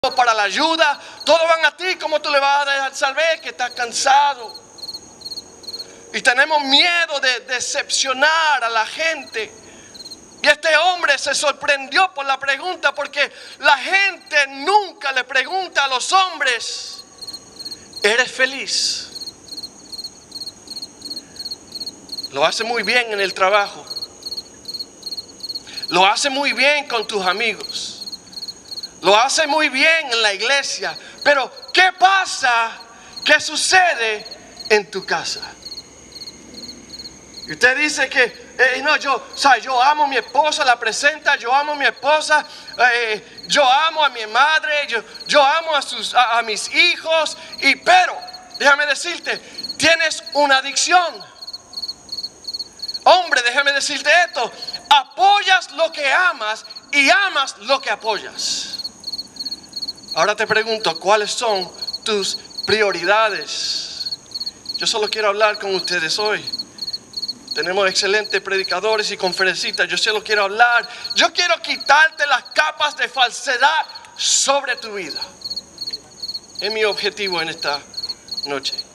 para la ayuda, todos van a ti. ¿Cómo tú le vas a saber que estás cansado? Y tenemos miedo de decepcionar a la gente. Y este hombre se sorprendió por la pregunta, porque la gente nunca le pregunta a los hombres: ¿eres feliz? Lo hace muy bien en el trabajo, lo hace muy bien con tus amigos, lo hace muy bien en la iglesia. Pero ¿qué pasa? ¿Qué sucede en tu casa? Y usted dice que no, yo amo a mi esposa, la presenta, yo amo a mi esposa, yo amo a mi madre, yo amo a mis hijos, pero déjame decirte, tienes una adicción. Hombre, déjame decirte esto: apoyas lo que amas y amas lo que apoyas. Ahora te pregunto, ¿cuáles son tus prioridades? Yo solo quiero hablar con ustedes hoy. Tenemos excelentes predicadores y conferencistas. Yo solo quiero hablar. Yo quiero quitarte las capas de falsedad sobre tu vida. Es mi objetivo en esta noche.